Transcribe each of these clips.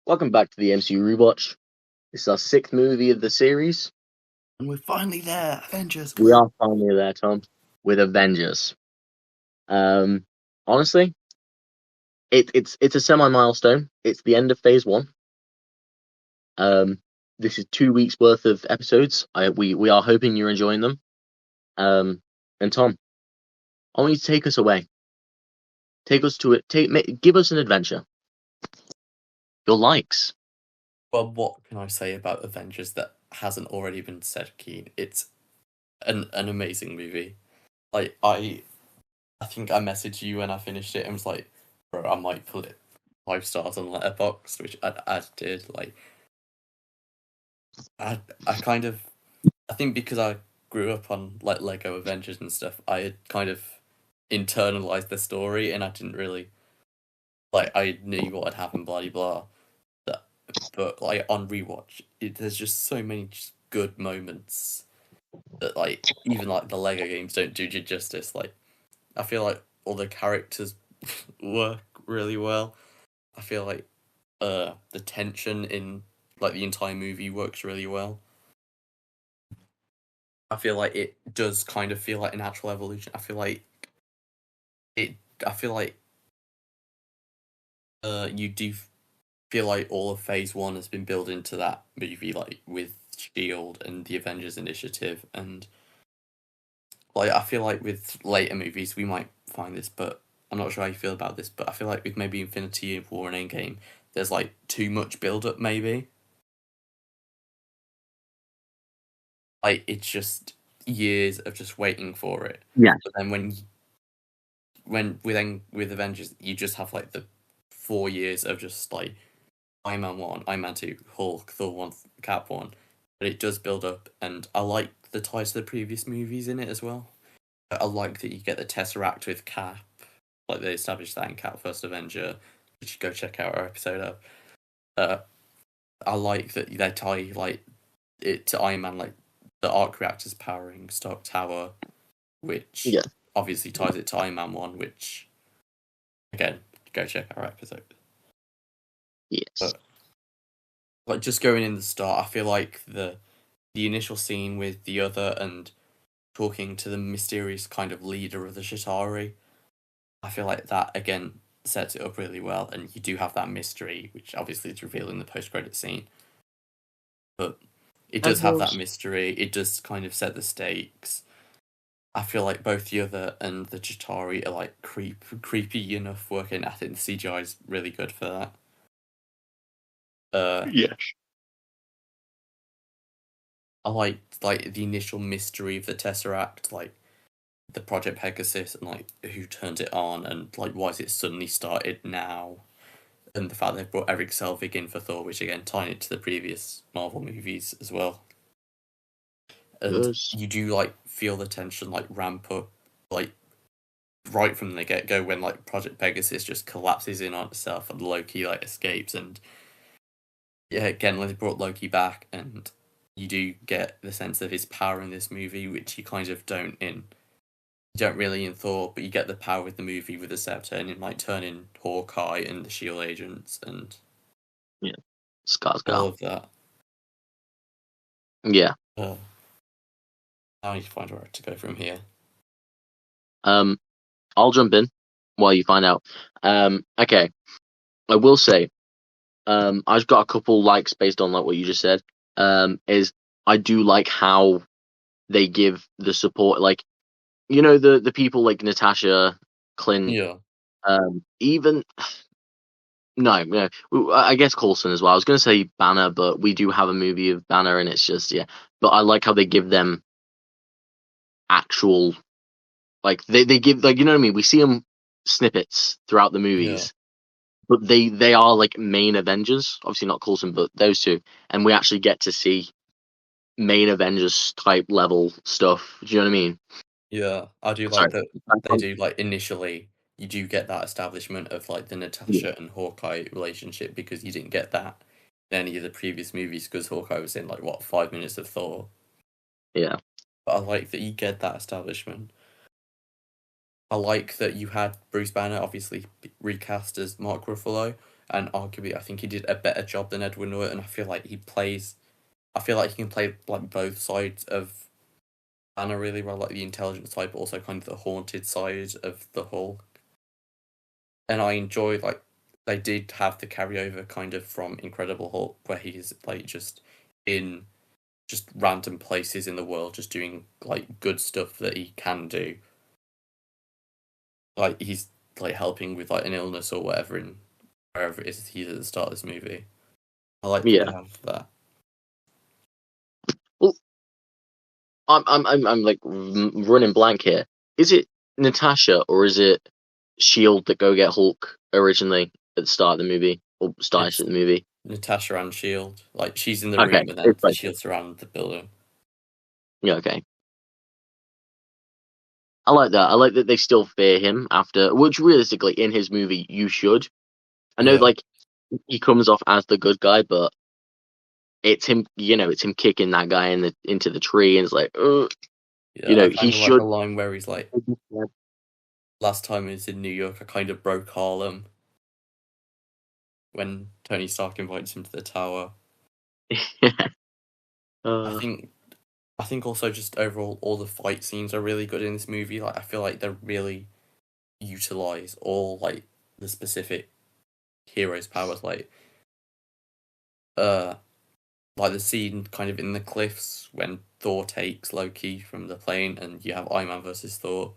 Welcome back to the MCU Rewatch. This is our sixth movie of the series. And we're finally there, Avengers. We are finally there, Tom, with Avengers. Honestly, it's a semi-milestone. It's the end of Phase 1. This is 2 weeks worth of episodes. We are hoping you're enjoying them. And Tom, I want you to take us away. Take us to it. Give us an adventure. Your likes. Well, what can I say about Avengers that hasn't already been said, Keane? It's an amazing movie. Like, I think I messaged you when I finished it and was like, bro, I might put it 5 stars on Letterboxd, which I did. Like, I think because I grew up on, like, Lego Avengers and stuff, I had kind of internalized the story and I didn't really, like, I knew what had happened, blah, blah, blah. But like on rewatch, there's just so many just good moments that like even like the Lego games don't do justice. Like I feel like all the characters work really well. I feel like the tension in like the entire movie works really well. I feel like it does kind of feel like a natural evolution. I feel like it. I feel like you do feel like all of Phase 1 has been built into that movie, like with Shield and the Avengers Initiative, and like I feel like with later movies we might find this, but I'm not sure how you feel about this. But I feel like with maybe Infinity War and Endgame, there's like too much build up. Maybe like it's just years of just waiting for it. Yeah. But then with Avengers, you just have like the 4 years of just like Iron Man 1, Iron Man 2, Hulk, Thor 1, Cap 1. But it does build up, and I like the ties to the previous movies in it as well. I like that you get the Tesseract with Cap, like they established that in Cap First Avenger, which you go check out our episode of. I like that they tie like it to Iron Man, like the arc reactors powering Stark Tower, which obviously ties it to Iron Man 1, which again, go check our episode. Yes. But like just going in the start, I feel like the initial scene with the other and talking to the mysterious kind of leader of the Chitauri, I feel like that again sets it up really well, and you do have that mystery, which obviously is revealed in the post-credit scene. But it does have that mystery. It does kind of set the stakes. I feel like both the other and the Chitauri are like creepy enough working. I think the CGI is really good for that. Yes. I like the initial mystery of the Tesseract, like the Project Pegasus, and like who turned it on, and like why is it suddenly started now, and the fact they've brought Eric Selvig in for Thor, which again tying it to the previous Marvel movies as well. And you do like feel the tension like ramp up, like right from the get go when like Project Pegasus just collapses in on itself and Loki like escapes, and yeah, again when they brought Loki back, and you do get the sense of his power in this movie, which you kind of don't really in Thor, but you get the power with the movie with the scepter and like turning Hawkeye and the Shield agents and Skarsgård. all of that. Yeah. I need to find where to go from here. I'll jump in while you find out. Okay. I will say, I've got a couple likes based on like what you just said. Is I do like how they give the support, like the people like Natasha, Clint, even no, I guess Coulson as well. I was gonna say Banner, but we do have a movie of Banner, and it's just But I like how they give them actual, like they give, like, you know what I mean. We see them snippets throughout the movies. But they are like main Avengers, obviously not Coulson, but those two, and we actually get to see main Avengers type level stuff. Do you know what I mean? Yeah, I do like that. They do like initially you do get that establishment of like the Natasha and Hawkeye relationship, because you didn't get that in any of the previous movies because Hawkeye was in like 5 minutes of Thor. Yeah, but I like that you get that establishment. I like that you had Bruce Banner obviously recast as Mark Ruffalo, and arguably I think he did a better job than Edward Norton. I feel like he can play like both sides of Banner really well, like the intelligent side, but also kind of the haunted side of the Hulk. And I enjoyed like they did have the carryover kind of from Incredible Hulk, where he's like just in just random places in the world, just doing like good stuff that he can do. Like he's like helping with like an illness or whatever in wherever it is he's at the start of this movie. I like that they Yeah. have that. Well, I'm like running blank here. Is it Natasha or is it Shield that go get Hulk originally at the start of the movie or started It's the movie? Natasha and Shield. Like she's in the Okay, room, and then it's like Shield's around the building. yeah, okay. I like that. I like that they still fear him after, which realistically in his movie you should. I know Yeah, like he comes off as the good guy, but it's him. It's him kicking that guy into the tree, and it's like, yeah. I he kind of like the should. line where he's like, "Last time I was in New York, I kind of broke Harlem." When Tony Stark invites him to the tower. Yeah. I think I think also just overall all the fight scenes are really good in this movie. Like I feel like they really utilize all like the specific heroes' powers. Uh like the scene kind of in the cliffs when Thor takes Loki from the plane and you have Iron Man versus Thor.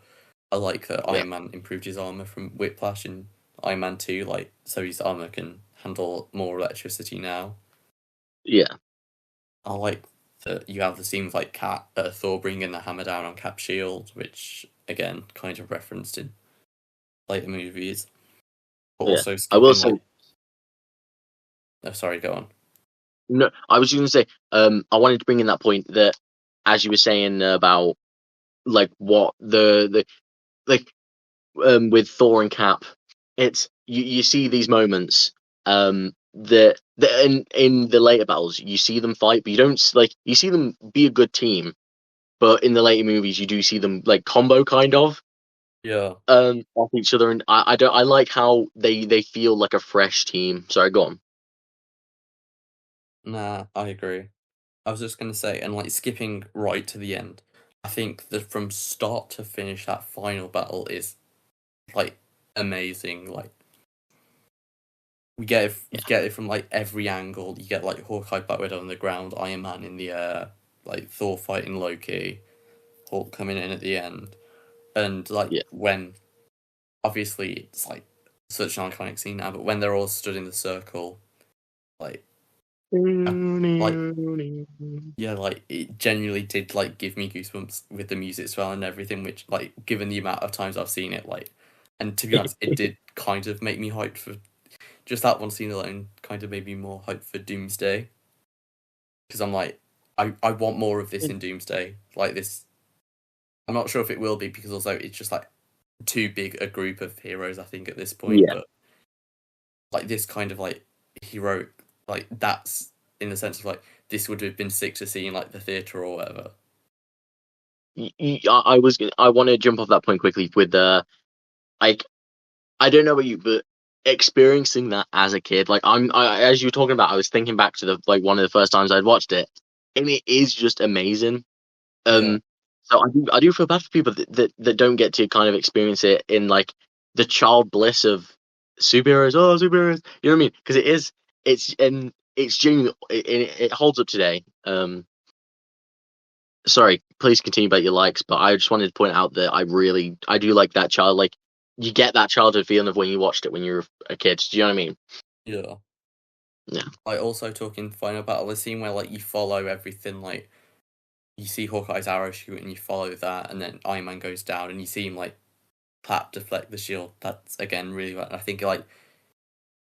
I like that Yeah. Iron Man improved his armor from Whiplash in Iron Man 2, like so his armor can handle more electricity now. Yeah. I like that you have the scene with like Thor bringing the hammer down on Cap's shield, which again kind of referenced in later movies, but Yeah. also I will skipping say like. Oh, sorry, go on. no. I was going to say I wanted to bring in that point that as you were saying about like what the like with Thor and Cap, it's you see these moments that in the later battles you see them fight, but you don't like you see them be a good team, but in the later movies you do see them like combo kind of Yeah, off each other, and I don't I like how they feel like a fresh team. Sorry, go on. nah, I agree. I was just gonna say, and like skipping right to the end, I think that from start to finish, that final battle is like amazing. Like you get it from like every angle. You get like Hawkeye battered on the ground, Iron Man in the air, like Thor fighting Loki, Hulk coming in at the end, and like Yeah. when obviously it's like such an iconic scene now, but when they're all stood in the circle, like I, like yeah, like it genuinely did like give me goosebumps with the music as well and everything, which like given the amount of times I've seen it, like and to be honest, it did kind of make me hyped for just that one scene alone kind of made me more hyped for Doomsday. Because I'm like I want more of this in Doomsday. Like this I'm not sure if it will be because also it's just like too big a group of heroes I think at this point, Yeah. but like this kind of like heroic like that's in the sense of like this would have been sick to see in like the theatre or whatever. I want to jump off that point quickly with like I don't know about you, but experiencing that as a kid, like as you were talking about, I was thinking back to the like one of the first times I'd watched it, and it is just amazing. Yeah. Um, so I do feel bad for people that don't get to kind of experience it in like the child bliss of superheroes. Oh, superheroes! You know what I mean? Because it's genuinely it holds up today. Sorry, please continue about your likes, but I just wanted to point out that I do like that child. Like you get that childhood feeling of when you watched it when you were a kid. Do you know what I mean? Yeah. Yeah. Like also talking final battle, the scene where like you follow everything, like you see Hawkeye's arrow shoot and you follow that, and then Iron Man goes down and you see him like clap deflect the shield. That's again really well. I think like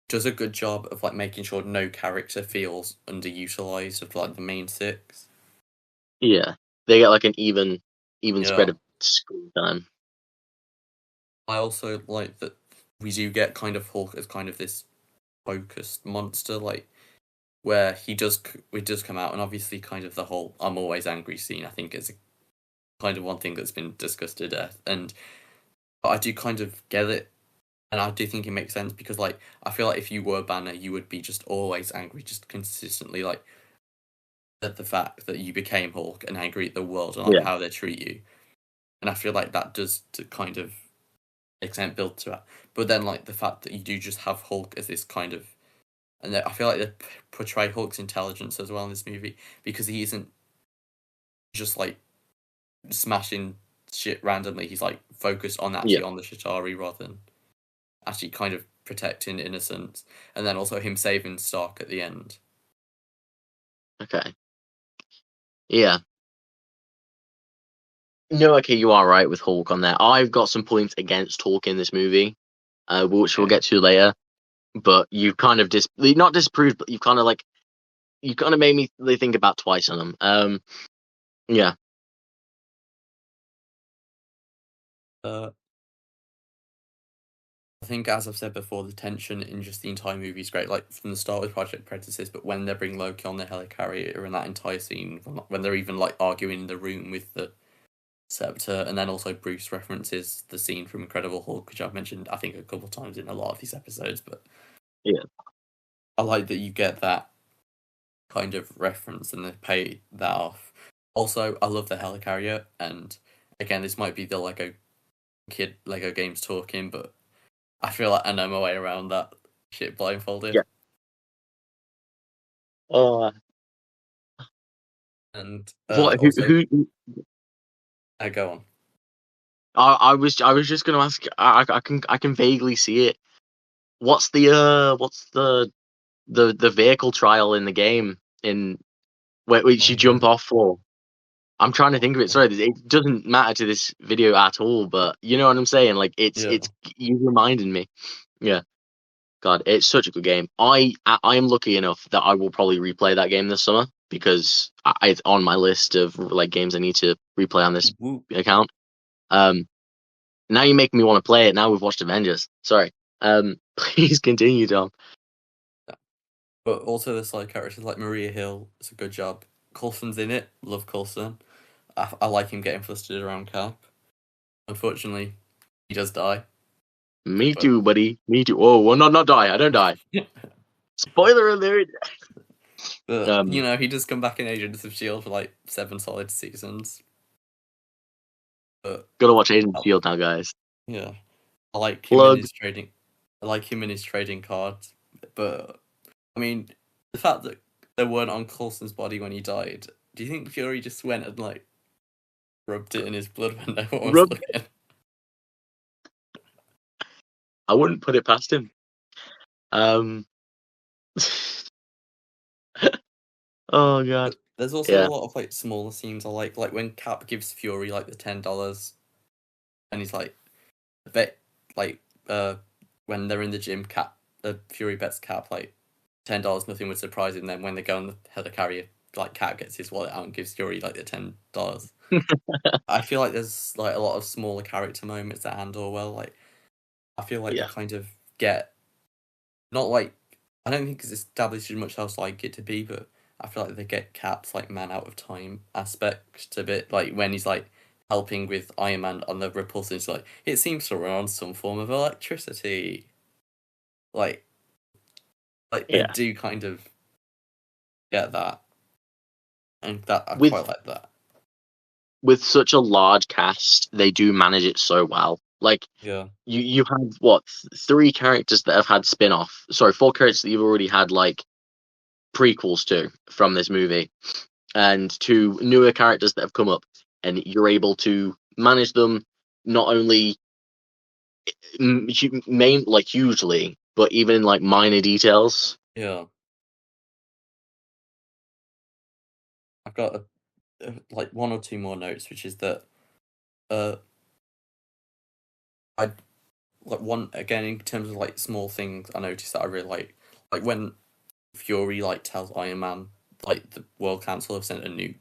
does a good job of like making sure no character feels underutilized of like the main six. Yeah. They get like an even spread Yeah. of screen time. I also like that we do get kind of Hulk as kind of this focused monster, like where it does come out, and obviously kind of the whole "I'm always angry" scene. I think is a, kind of one thing that's been discussed to death, and but I do kind of get it And I do think it makes sense because, like, I feel like if you were Banner, you would be just always angry, just consistently, like, at the fact that you became Hulk and angry at the world and like Yeah. how they treat you. And I feel like that does to kind of extent build to that. But then, like, the fact that you do just have Hulk as this kind of, and I feel like they portray Hulk's intelligence as well in this movie because he isn't just like smashing shit randomly. He's like focused on Yeah. actually on the Chitauri rather than actually kind of protecting innocence, and then also him saving Stark at the end. Okay. Yeah. No, okay, you are right with Hulk on there. I've got some points against Hulk in this movie, which we'll Okay. get to later. But you've kind of not disproved, but you've kind of like made me think about twice on them. Yeah, Uh, I think, as I've said before, the tension in just the entire movie is great. Like from the start with Project Predators, but when they bring Loki on the helicarrier and that entire scene, when they're even like arguing in the room with the Scepter, and then also Bruce references the scene from Incredible Hulk, which I've mentioned I think a couple of times in a lot of these episodes. But yeah, I like that you get that kind of reference and they pay that off. Also, I love the helicarrier, and again, this might be the Lego games talking, but I feel like I know my way around that shit blindfolded. yeah. Oh, And what? also, Who? I go on. I was just gonna ask. I can vaguely see it. What's the vehicle trial in the game in which you Oh jump yeah. off for? I'm trying to What think of it. the- Sorry, it doesn't matter to this video at all. But you know what I'm saying? Like Yeah. it's you reminded me. Yeah. God, it's such a good game. I am lucky enough that I will probably replay that game this summer because it's on my list of like games I need to replay on this Woo. account. Um, Now you make me want to play it. Now we've watched Avengers. Sorry. Please continue, Tom. But also the side characters like Maria Hill, it's a good job. Coulson's in it. Love Coulson. I like him getting flustered around Cap. Unfortunately, he does die. Me But too, buddy. Me too. Oh, well, not die. I don't die. Spoiler alert. but Um, he does come back in Agents of Shield for like 7 solid seasons. But Gotta watch Agent of uh, Shield now, guys. yeah, I like him in Plug. his trading. I like him in his trading cards. But I mean, the fact that they weren't on Coulson's body when he died. Do you think Fury just went and like rubbed it in his blood when no one was Rub. looking? I wouldn't put it past him. Um. Oh god. But there's also a Yeah. lot of like smaller scenes I like when Cap gives Fury like the $10, and he's like, bet like when they're in the gym, Fury bets Cap like $10, nothing would surprise him. Then when they go on the helicarrier, like Cap gets his wallet out and gives Fury like the $10. I feel like there's like a lot of smaller character moments that handle well. Like I feel like they Yeah. kind of get not like I don't think it's established as much as like it to be, but I feel like they get Cap's like man out of time aspect a bit. Like when he's like helping with Iron Man on the repulsor, it's like it seems to run on some form of electricity. Like they Yeah. do kind of get that, and that I With quite like that. such a large cast, they do manage it so well. Like Yeah, you have what, three characters that have had spin-off. Sorry, four characters that you've already had like prequels to from this movie, and two newer characters that have come up, and you're able to manage them not only main like hugely, but even in like minor details. yeah. I've got like one or two more notes, which is that uh I like one again in terms of like small things I noticed that I really like when Fury like tells Iron Man like the World Council have sent a nuke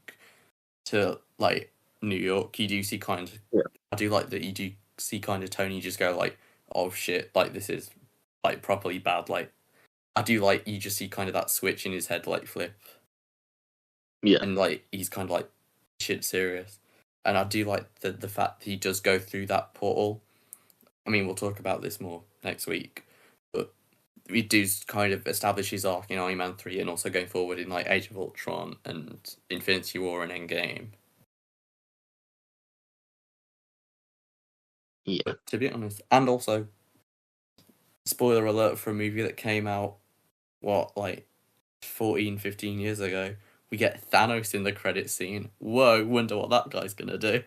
to like New York. You do see kind of Yeah. I do like that you do see kind of Tony just go like, oh shit, like this is like properly bad. Like I do like you just see kind of that switch in his head like flip, Yeah. and like he's kind of like shit serious. And I do like the fact that he does go through that portal. I mean, we'll talk about this more next week. But we do kind of establish his arc in Iron Man 3 and also going forward in like Age of Ultron and Infinity War and Endgame. Yeah. But to be honest, and also, spoiler alert for a movie that came out, like 14, 15 years ago, we get Thanos in the credit scene. Whoa, wonder what that guy's gonna do.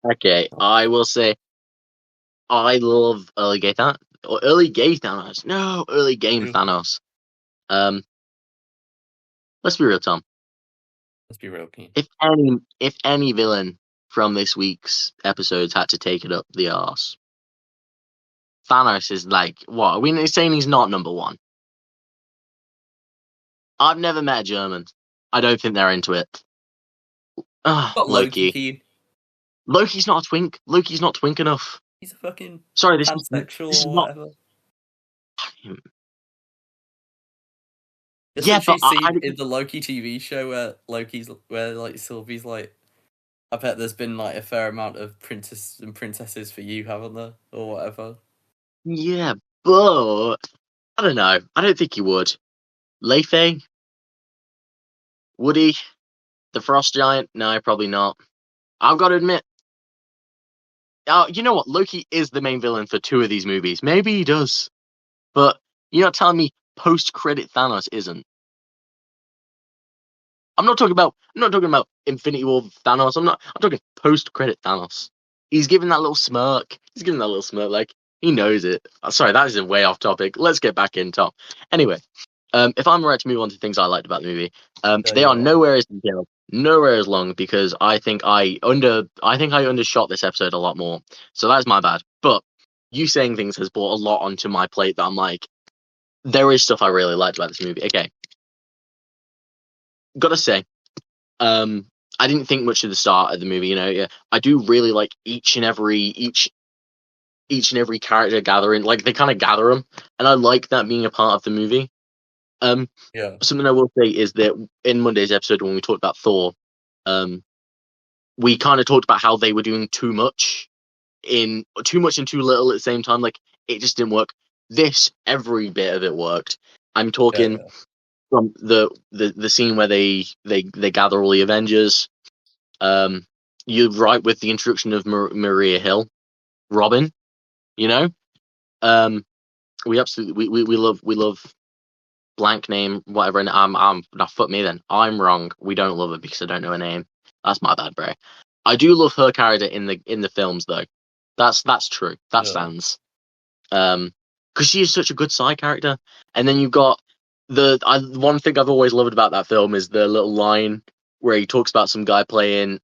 Okay, I will say I love early game Thanos. Or early game Thanos. No, early game Thanos. Let's be real, Tom. Let's be real, Keane. If any villain from this week's episodes had to take it up the arse, Thanos is like, what? Are we saying he's not number one? I've never met a German. I don't think they're into it. Loki. Keane. Loki's not a twink. Loki's not twink enough. He's a fucking pansexual or whatever. Yeah, but in the Loki TV show where like Sylvie's like, I bet there's been like a fair amount of princesses and princesses for you, haven't there, or whatever. Yeah, but I don't know. I don't think he would. Leifei? Would he? The Frost Giant? No, probably not. I've got to admit. You know what? Loki is the main villain for 2 of these movies. Maybe he does. But you're not telling me post-credit Thanos isn't. I'm not talking about Infinity War Thanos. I'm talking post-credit Thanos. He's giving that little smirk. Like he knows it. Sorry, that is way off topic. Let's get back in, Tom. Anyway, if I'm right to move on to things I liked about the movie, they are nowhere as detailed, nowhere as long, because I think I undershot this episode a lot more. So that's my bad. But you saying things has brought a lot onto my plate that I'm like, there is stuff I really liked about this movie. Okay. Gotta say, I didn't think much of the start of the movie. You know, yeah, I do really like each and every character gathering. Like they kind of gather them, and I like that being a part of the movie. Something I will say is that in Monday's episode when we talked about Thor, we kind of talked about how they were doing too much and too little at the same time. Like it just didn't work. Every bit of it worked. I'm talking. From the scene where they gather all the Avengers, you're right with the introduction of Maria Hill, Robin. You know, we absolutely we love blank name whatever. And fuck me then. I'm wrong. We don't love her because I don't know her name. That's my bad, bro. I do love her character in the films though. That's true. That stands. Because she is such a good side character, and then you've got. One thing I've always loved about that film is the little line where he talks about some guy playing.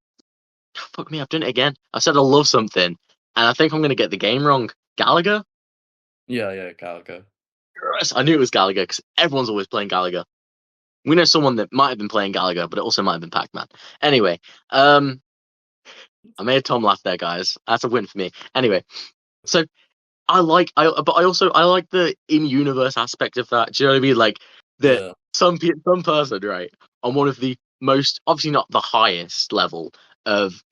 Fuck me, I've done it again. I said I love something, and I think I'm gonna get the game wrong. Gallagher? Yeah, Gallagher. Yes, I knew it was Gallagher because everyone's always playing Gallagher. We know someone that might have been playing Gallagher, but it also might have been Pac-Man. Anyway, I made Tom laugh there, guys. That's a win for me. Anyway, so I like the in-universe aspect of that. Do you know what I mean? Like that some person, right, on one of the most, obviously not the highest level of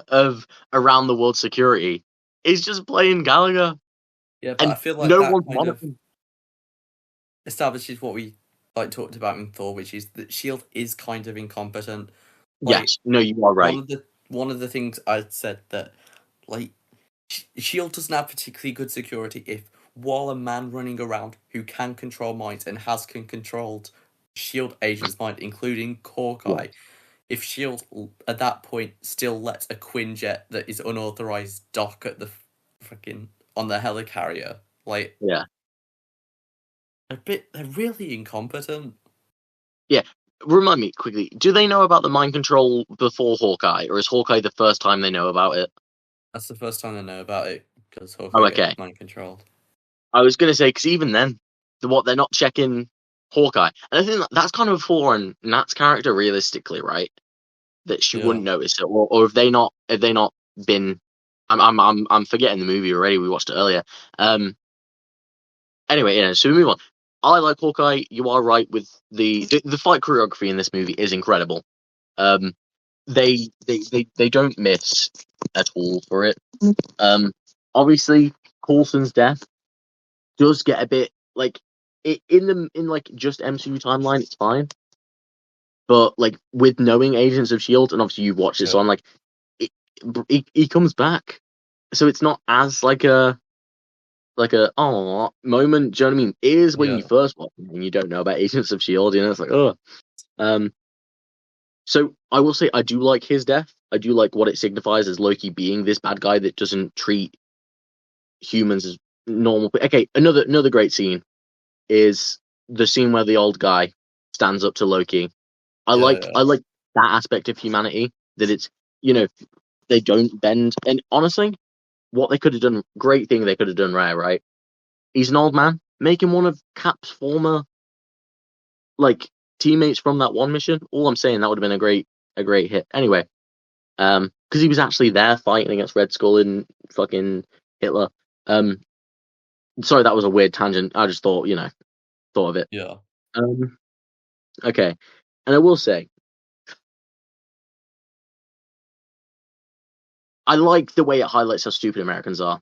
of around the world security, is just playing Gallagher. Yeah, but I feel like no that one kind of establishes what we like talked about in Thor, which is that Shield is kind of incompetent. Like, yes, no, you are right. One of the things I said that like Shield doesn't have particularly good security if, while a man running around who can control minds and has controlled Shield agents' mind, including Hawkeye, if Shield at that point still lets a Quinjet that is unauthorized dock at the freaking on the helicarrier, like they're really incompetent. Yeah. Remind me quickly, do they know about the mind control before Hawkeye, or is Hawkeye the first time they know about it? That's the first time they know about it, because Hawkeye gets mind controlled. I was going to say, because even then, they're not checking Hawkeye. And I think that's kind of a flaw in Nat's character, realistically, right? That she wouldn't notice it, or if they not been. I'm forgetting the movie already. We watched it earlier. Anyway, so we move on. I like Hawkeye. You are right with the fight choreography in this movie is incredible. They don't miss at all for it. Obviously, Coulson's death does get a bit like in like just MCU timeline, it's fine. But like with knowing Agents of Shield, and obviously you've watched it, so Yeah. I'm like, he comes back, so it's not as like a oh moment. Do you know what I mean? It is when you Yeah. first watch it and you don't know about Agents of Shield. You know, it's like oh. So I will say I do like his death. I do like what it signifies as Loki being this bad guy that doesn't treat humans as normal. Okay, another great scene is the scene where the old guy stands up to Loki. Yeah. I like that aspect of humanity, that it's, they don't bend. And honestly, what they could have done, great thing they could have done right? He's an old man. Make him one of Cap's former like teammates from that one mission. All I'm saying, that would have been a great hit. Anyway, because he was actually there fighting against Red Skull and fucking Hitler. Um, sorry, that was a weird tangent. I just thought of it. Yeah. Okay, and I will say, I like the way it highlights how stupid Americans are.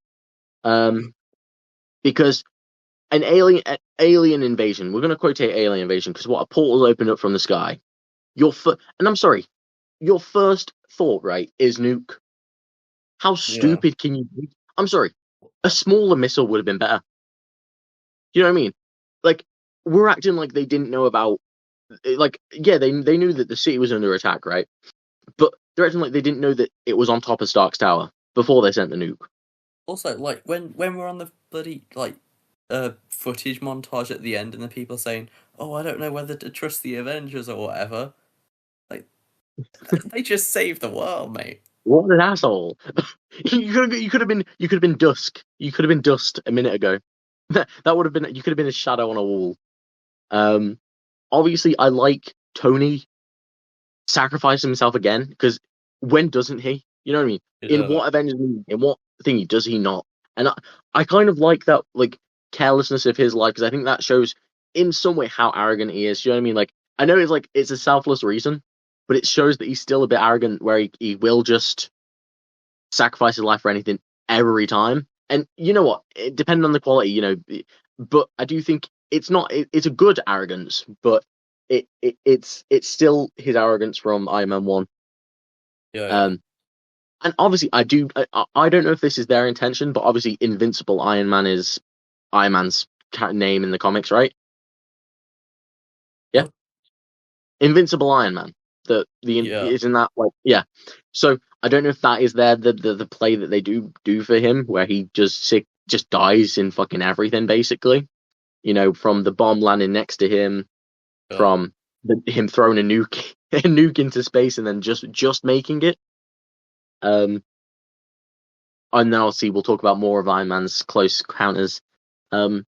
Because an alien invasion. We're going to quotate alien invasion because what, a portal opened up from the sky. And I'm sorry, your first thought, right, is nuke. How Yeah. stupid can you be? I'm sorry, a smaller missile would have been better. You know what I mean? Like, we're acting like they didn't know about. Like, yeah, they knew that the city was under attack, right? But they're acting like they didn't know that it was on top of Stark's tower before they sent the nuke. Also, like when we're on the bloody like footage montage at the end, and the people saying, "Oh, I don't know whether to trust the Avengers or whatever," like they just saved the world, mate. What an asshole! You could have been Dusk. You could have been Dust a minute ago. That would have been, you could have been a shadow on a wall. Um, Obviously, I like Tony sacrificing himself again, because when doesn't he? You know what I mean? In Yeah. what Avengers movie, in what thingy does he not? And I kind of like that, like, carelessness of his life, because I think that shows in some way how arrogant he is. You know what I mean? Like, I know it's like it's a selfless reason, but it shows that he's still a bit arrogant, where he will just sacrifice his life for anything every time. And you know what? Depending on the quality, but I do think it's not. It's a good arrogance, but it's still his arrogance from Iron Man 1. Yeah. Yeah. Um, and obviously, I don't know if this is their intention, but obviously, Invincible Iron Man is Iron Man's name in the comics, right? Yeah, What? Invincible Iron Man. Yeah. Isn't that like, yeah? So I don't know if that is the play that they do for him, where he just dies in fucking everything, basically. From the bomb landing next to him, Yeah. from him throwing a nuke a nuke into space and then just making it. Um, and then obviously we'll talk about more of Iron Man's close encounters. Um,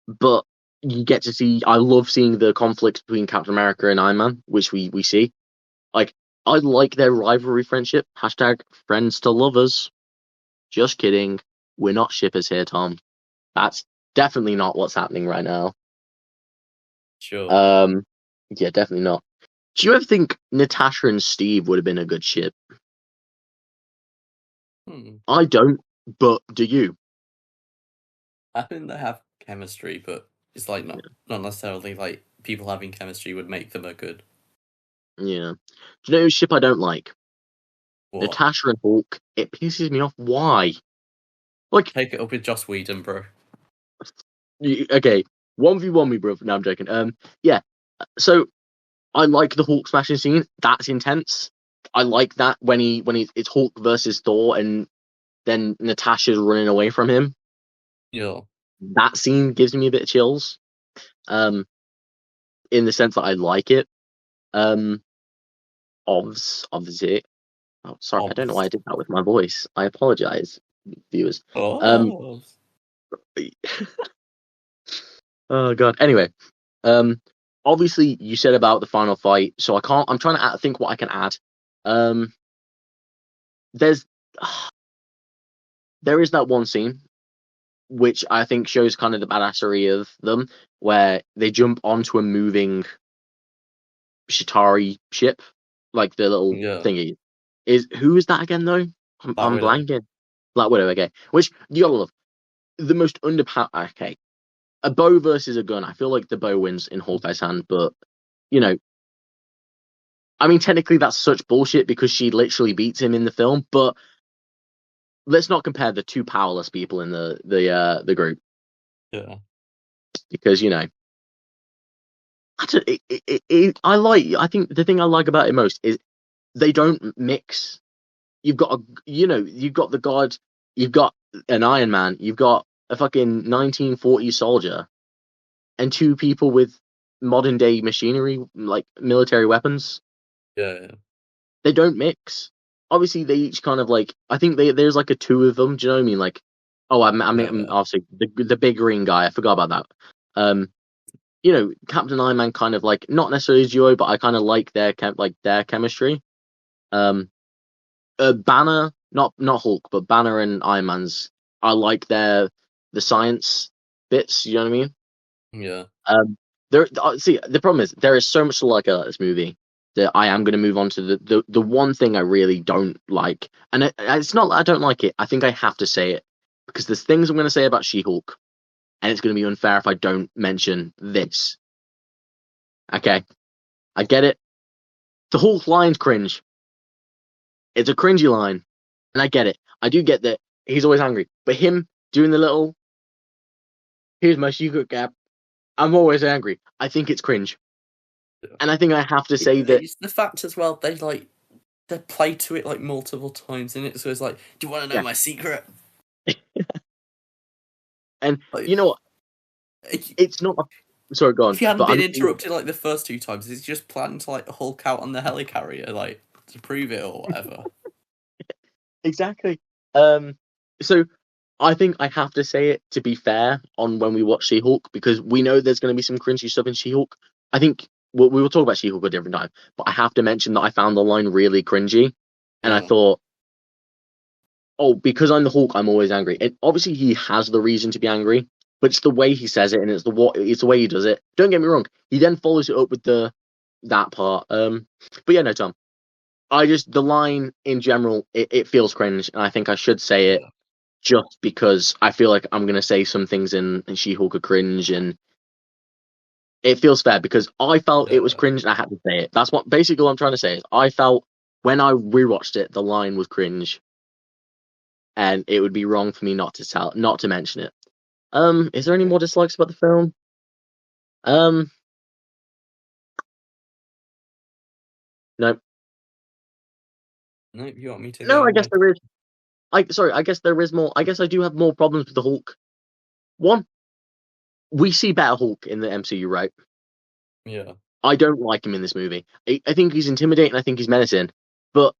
but you get to see. I love seeing the conflict between Captain America and Iron Man, which we see. Like, I like their rivalry friendship. Hashtag friends to lovers. Just kidding. We're not shippers here, Tom. That's definitely not what's happening right now. Sure. Um, yeah, definitely not. Do you ever think Natasha and Steve would have been a good ship? Hmm. I don't, but do you? I think they have chemistry, but it's like not necessarily like people having chemistry would make them a good Yeah. Do you know whose ship I don't like? what. Natasha and Hulk. It pisses me off. Why? Like, Take it up with Joss Whedon, bro. okay, 1v1 me, bro. No, I'm joking. Yeah. So I like the Hulk smashing scene. That's intense. I like that when it's Hulk versus Thor, and then Natasha's running away from him. Yeah. That scene gives me a bit of chills. Um, in the sense that I like it. Um, obviously. Oh, sorry, I don't know why I Obs. did that with my voice. I apologize, viewers. Um, Oh. oh god. Anyway, obviously you said about the final fight, so I can't. I'm trying to think what I can add. Um, there's there is that one scene which I think shows kind of the badassery of them, where they jump onto a moving Shatari ship, like the little Yeah. thingy. Who is that again though? I'm Black Widow. blanking. Black Widow, okay. Which you gotta love. The most underpowered. Okay, a bow versus a gun. I feel like the bow wins in Hawkeye's hand, but you know, I mean, technically that's such bullshit because she literally beats him in the film. But let's not compare the two powerless people in the group Yeah. because I don't, I like. I think the thing I like about it most is they don't mix. You've got you've got the god, you've got an Iron Man, you've got a fucking 1940s soldier, and two people with modern day machinery like military weapons. Yeah. They don't mix. Obviously, they each kind of like. I think there's like a two of them. Do you know what I mean? Like, oh, I mean, Yeah. obviously the big green guy. I forgot about that. Captain Iron Man kind of like not necessarily a duo, but I kind of like their chemistry. Um, Banner, not Hulk, but Banner and Iron Man's. I like the science bits. You know what I mean? Yeah. See, the problem is there is so much to like about this movie that I am going to move on to the one thing I really don't like, and it's not that I don't like it. I think I have to say it because there's things I'm going to say about She-Hulk, and it's going to be unfair if I don't mention this. Okay, I get it. The Hulk line's cringe. It's a cringy line, and I get it. I do get that he's always angry, but him doing the little "here's my secret gap," I'm always angry. I think it's cringe, Yeah. and I think I have to say that. It's the fact as well. They play to it like multiple times in it, so it's like, do you want to know Yeah, my secret? and Like, you know what? It's not. Sorry, go on. if you hadn't But been I'm interrupted like the first two times, he's just planned to like Hulk out on the helicarrier, like to prove it or whatever. exactly. So I think I have to say it to be fair on when we watch She-Hulk because we know there's going to be some cringy stuff in She-Hulk. I think we will talk about She-Hulk a different time, but I have to mention that I found the line really cringy, and I Yeah. thought, oh, because I'm the Hulk, I'm always angry. And obviously, he has the reason to be angry, but it's the way he says it, and it's the way he does it. Don't get me wrong. He then follows it up with that part. But yeah, no, Tom. The line in general, it feels cringe, and I think I should say it Yeah. just because I feel like I'm gonna say some things in She-Hulk are cringe, and it feels fair because I felt it was Yeah. cringe, and I had to say it. That's what basically what I'm trying to say is I felt when I rewatched it, the line was cringe, and it would be wrong for me not to mention it. Is there any more dislikes about the film? Um, no, No, you want me to no. go I guess with? there is. I guess there is more. I guess I do have more problems with the Hulk. One, we see better Hulk in the MCU, right? Yeah. I don't like him in this movie. I think he's intimidating. I think he's menacing. But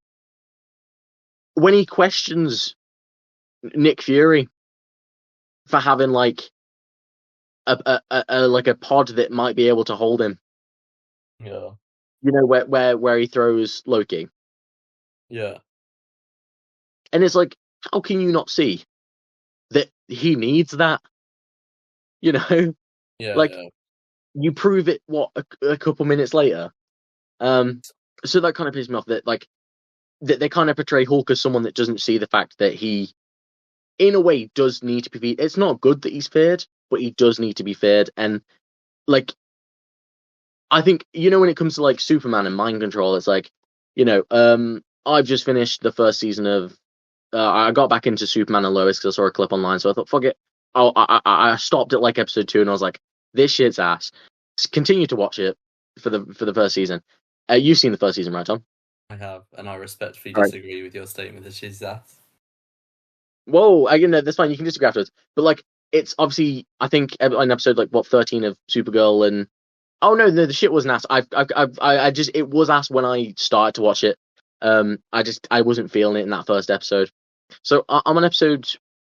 when he questions Nick Fury for having like a pod that might be able to hold him, Yeah. where he throws Loki, Yeah. and it's like, how can you not see that he needs that? You know, Yeah. like Yeah. you prove it a couple minutes later. Um, so that kind of pisses me off that like that they kind of portray Hulk as someone that doesn't see the fact that he in a way does need to be. It's not good that he's feared, but he does need to be feared. And like, I think when it comes to like Superman and mind control, it's like, I've just finished the first season of. I got back into Superman and Lois because I saw a clip online, so I thought, fuck it. I stopped at like episode 2, and I was like, this shit's ass. Continue to watch it for the first season. You've seen the first season, right, Tom? I have, and I respectfully All right. disagree with your statement that she's that. Whoa, that's fine. You can disagree afterwards. But like, it's obviously I think an episode like what 13 of Supergirl and oh no, the shit wasn't asked. I just it was asked when I started to watch it. I wasn't feeling it in that first episode. So I'm on episode,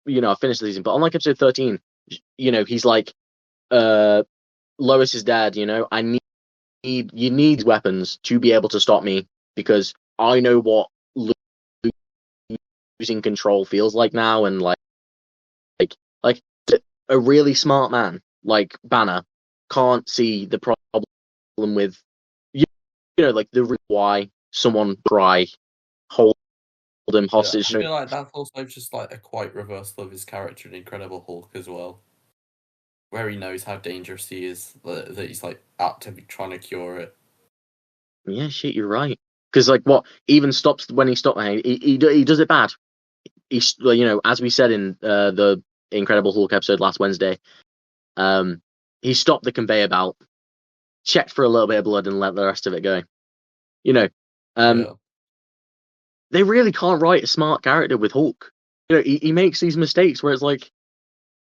I finished the season, but on like episode 13, he's like, Lois is dead. I you need weapons to be able to stop me because I know what losing control feels like now, and like a really smart man like Banner can't see the problem with like the reason why someone cry hold him Yeah, hostage. I feel like that's also just like a quite reversal of his character in Incredible Hulk as well, where he knows how dangerous he is, that he's like actively trying to cure it. Yeah, shit, you're right. Because like what even stops when he stops, he does it bad. As we said in the Incredible Hulk episode last Wednesday, he stopped the conveyor belt, checked for a little bit of blood, and let the rest of it go. You know, um, Yeah. they really can't write a smart character with Hulk. He makes these mistakes where it's like,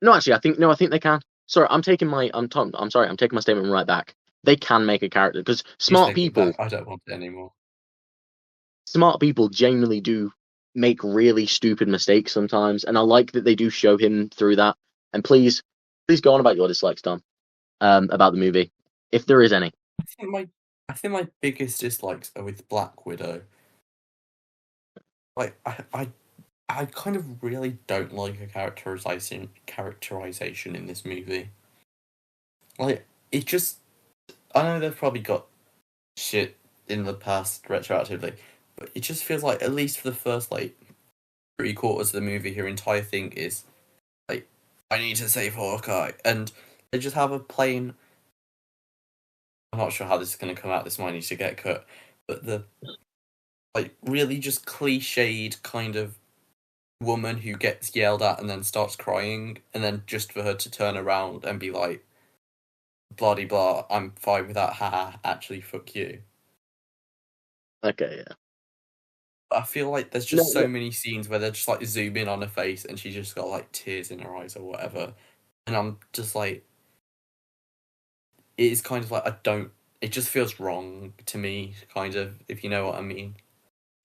no, actually, I think they can. Sorry, I'm taking my I'm sorry, I'm taking my statement right back. They can make a character because You take it back. I don't want it anymore. smart people genuinely do make really stupid mistakes sometimes, and I like that they do show him through that. And please go on about your dislikes, Tom, about the movie, if there is any. I think my biggest dislikes are with Black Widow. Like I kind of really don't like her characterization in this movie. Like it just I know they've probably got shit in the past retroactively, but it just feels like at least for the first like 3/4 of the movie, her entire thing is like I need to save Hawkeye, and they just have a plain. I'm not sure how this is going to come out. This might need to get cut, but the like really just cliched kind of woman who gets yelled at and then starts crying, and then just for her to turn around and be like, blah de blah, I'm fine with that, haha, actually, fuck you. Okay, yeah. I feel like there's No, just so many scenes where they're just like zoom in on her face and she's just got like tears in her eyes or whatever. And I'm just like, it is kind of like, it just feels wrong to me, kind of, if you know what I mean.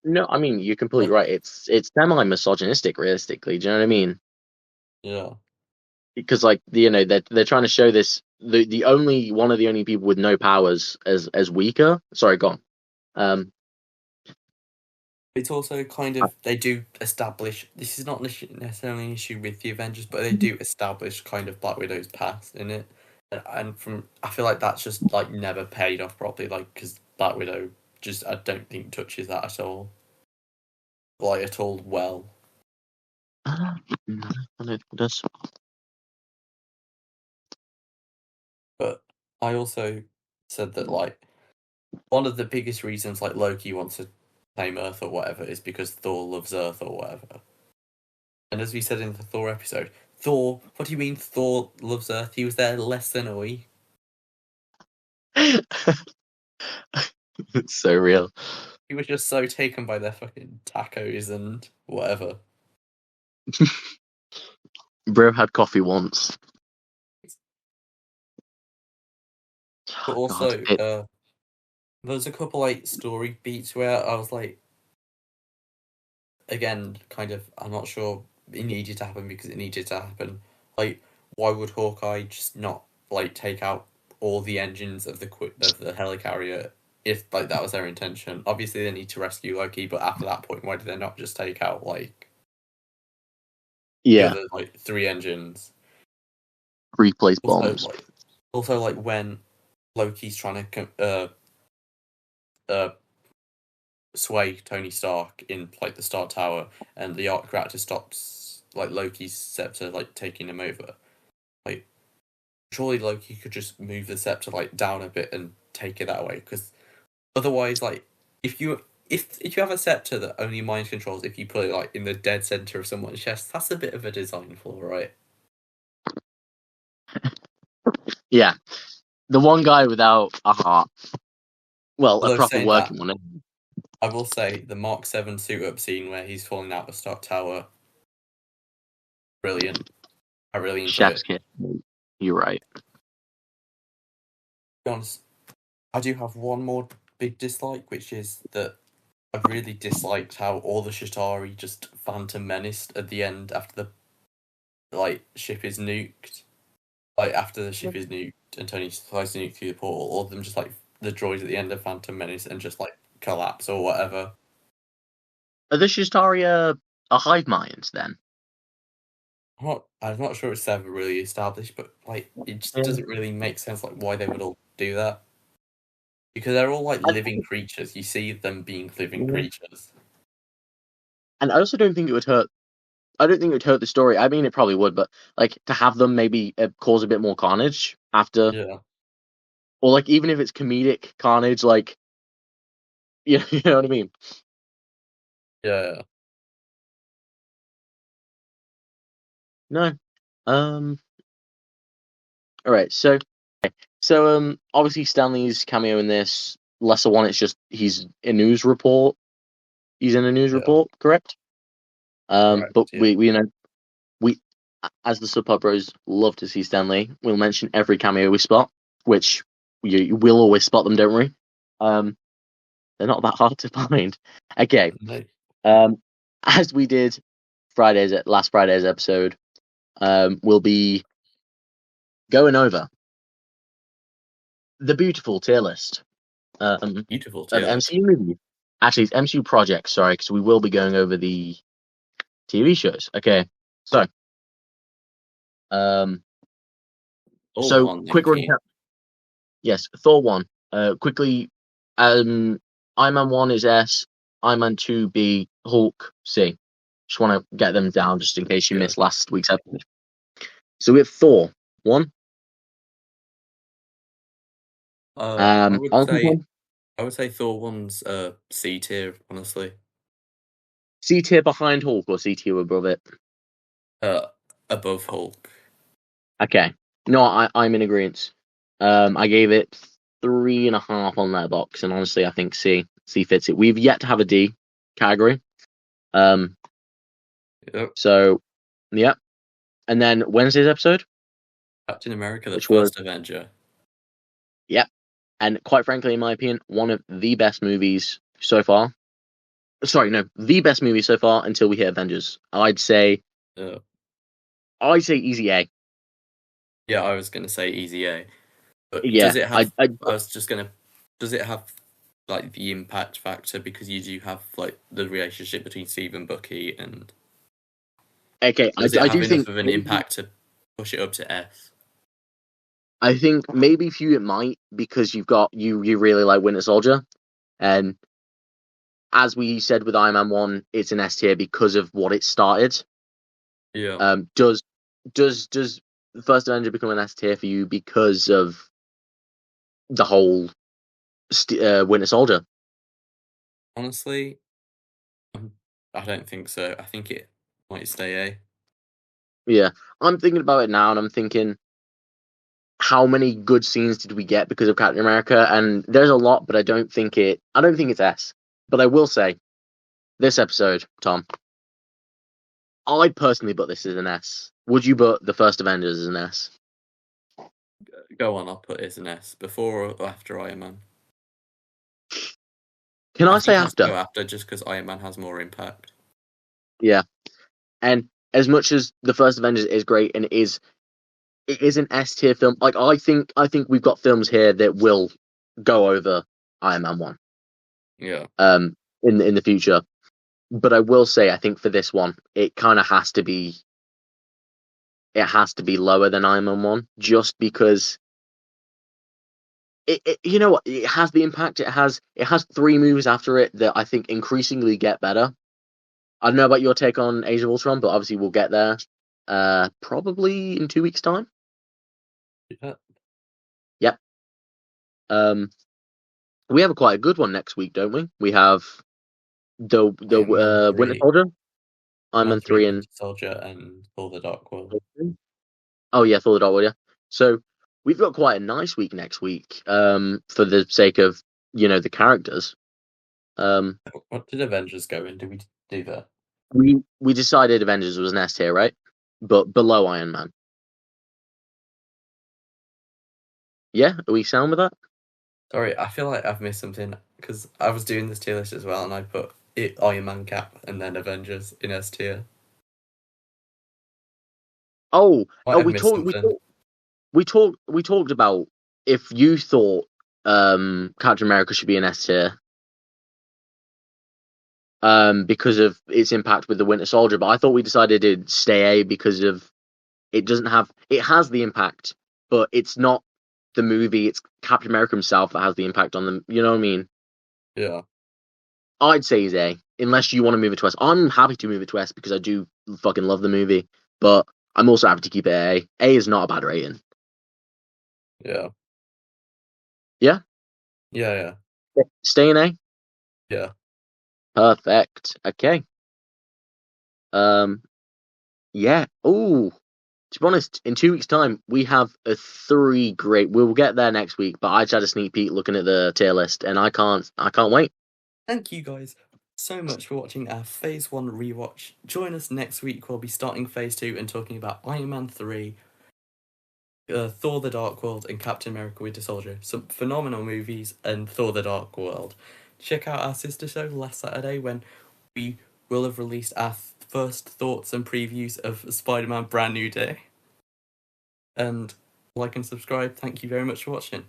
no, I mean you're completely Like, right. It's semi-misogynistic, realistically. Do you know what I mean? yeah. Because like they're trying to show this the only one of the only people with no powers as weaker. Sorry, go on. Um, It's also kind of they do establish this is not necessarily an issue with the Avengers, but they do establish kind of Black Widow's past in it, and from I feel like that's just like never paid off properly, like because Black Widow just I don't think touches that at all, like at all well. no, I don't think it does. But I also said that like one of the biggest reasons like Loki wants to claim Earth or whatever is because Thor loves Earth or whatever. And as we said in the Thor episode, Thor, what do you mean Thor loves Earth? He was there less than a week. It's so real. He was just so taken by their fucking tacos and whatever. Bro had coffee once. But Oh, God, also, there's a couple like story beats where I was like, again, kind of, I'm not sure it needed to happen because it needed to happen. Like, why would Hawkeye just not like take out all the engines of the helicarrier if like that was their intention? Obviously, they need to rescue Loki, but after that point, why did they not just take out like the yeah, other like 3 engines? replace Also, bombs. like when Loki's trying to uh sway Tony Stark in like the Stark Tower, and the Arc Reactor stops like Loki's scepter like taking him over. Like, surely Loki could just move the scepter like down a bit and take it that way, because otherwise, like, if you have a scepter that only mind controls if you put it like in the dead center of someone's chest, that's a bit of a design flaw, right? Yeah, the one guy without a heart. Well, a Although proper saying that, working one. I will say the Mark 7 suit up scene where he's falling out of Stark Tower, brilliant. I really enjoy Chef's it. kiss. You're right. To be honest, I do have one more big dislike, which is that I really disliked how all the Shatari just phantom menaced at the end after the like ship is nuked. Like after the ship is nuked and Tony tries to nuke through the portal, all of them just like the droids at the end of Phantom Menace and just like collapse or whatever. Are the Shistaria a hive minds then? I'm not sure it's ever really established, but like it just doesn't really make sense like why they would all do that. Because they're all like living creatures. You see them being living creatures. And I also don't think it would hurt. I don't think it would hurt the story. I mean, it probably would, but like to have them maybe cause a bit more carnage after, Yeah. or like even if it's comedic carnage, like you know what I mean? Yeah. No. All right. So obviously Stanley's cameo in this lesser one. It's just he's a news report. He's in a news Yeah. report, correct? Correct. But Yeah. we as the SubParBro's love to see Stanley. We'll mention every cameo we spot, which you will always spot them, don't we? They're not that hard to find. Okay. No. As we did last Friday's episode, we'll be going over the beautiful tier list Beautiful of too. MCU movies. Actually, it's MCU projects. Sorry, because we will be going over the TV shows. Okay, so um, All so one, quick Nicky. recap. Yes, Thor 1. Quickly, Iron Man 1 is S, Iron Man 2 B, Hulk C. Just want to get them down just in case you Yeah. missed last week's episode. So we have Thor 1. I would On say one, Thor one's C tier, honestly. C tier behind Hulk or C tier above it? Uh, above Hulk. Okay. No, I'm in agreement. I gave it 3.5 on that box, and honestly, I think C fits it. We've yet to have a D category. Yep. So, yeah. And then Wednesday's episode, Captain America, the which was, first Avenger. yeah, and quite frankly, in my opinion, one of the best movies so far. Sorry, no, the best movie so far until we hit Avengers. I'd say easy A. Yeah, I was gonna say easy A. But Yeah, does it have? I I was just gonna. Does it have like the impact factor because you do have like the relationship between Steve and Bucky, and okay. does it I have do enough think of an impact to push it up to S? I think maybe for you it might because you really like Winter Soldier, and as we said with Iron Man 1, it's an S tier because of what it started. Yeah. Does the first Avenger become an S tier for you because of the whole Winter Soldier? Honestly, I don't think so. I think it might stay A. Yeah, I'm thinking about it now, and I'm thinking, how many good scenes did we get because of Captain America? And there's a lot, but I don't think it's S. But I will say, this episode, Tom, I'd personally put this as an S. Would you put the first Avengers as an S? Go on, I'll put it as an S. Before or after Iron Man? Can I I say think it has to after? go after just because Iron Man has more impact. Yeah. And as much as the first Avengers is great and it is an S tier film, like I think we've got films here that will go over Iron Man 1 Yeah. in the future. But I will say I think for this one it kind of has to be lower than Iron Man 1 just because you know what, it has the impact. It has 3 movies after it that I think increasingly get better. I don't know about your take on Age of Ultron, but obviously we'll get there probably in 2 weeks' time. Yeah. Yep. We have quite a good one next week, don't we? We have the Iron Man Winter 3. Soldier, Iron Iron Man Man 3, 3, Winter and Soldier, and Thor the Dark World. oh yeah, Thor: The Dark World. Yeah. So we've got quite a nice week next week. For the sake of the characters. What did Avengers go in? Did we do that? We decided Avengers was an S tier, right? But below Iron Man. Yeah, are we sound with that? Sorry, I feel like I've missed something because I was doing this tier list as well, and I put it Iron Man Cap and then Avengers in S tier. Oh, Might oh, have missed something. we talked about if you thought Captain America should be an S tier because of its impact with the Winter Soldier, but I thought we decided it'd stay A because of it has the impact, but it's not the movie, it's Captain America himself that has the impact on them. You know what I mean? Yeah. I'd say he's A. unless you want to move it to S. I'm happy to move it to S because I do fucking love the movie, but I'm also happy to keep it A. A is not a bad rating. Yeah. Yeah? Yeah. Stay in A? Yeah. Perfect. Okay. Yeah. Oh, to be honest, in 2 weeks' time, we have a 3 great. We'll get there next week, but I just had a sneak peek looking at the tier list, and I can't wait. Thank you guys so much for watching our Phase 1 rewatch. Join us next week. We'll be starting Phase 2 and talking about Iron Man 3, Thor the Dark World, and Captain America Winter Soldier. Some phenomenal movies, and Thor the Dark World. Check out our sister show last Saturday when we will have released our first thoughts and previews of Spider-Man Brand New Day. And like and subscribe. Thank you very much for watching.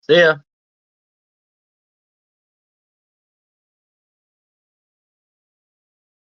See ya.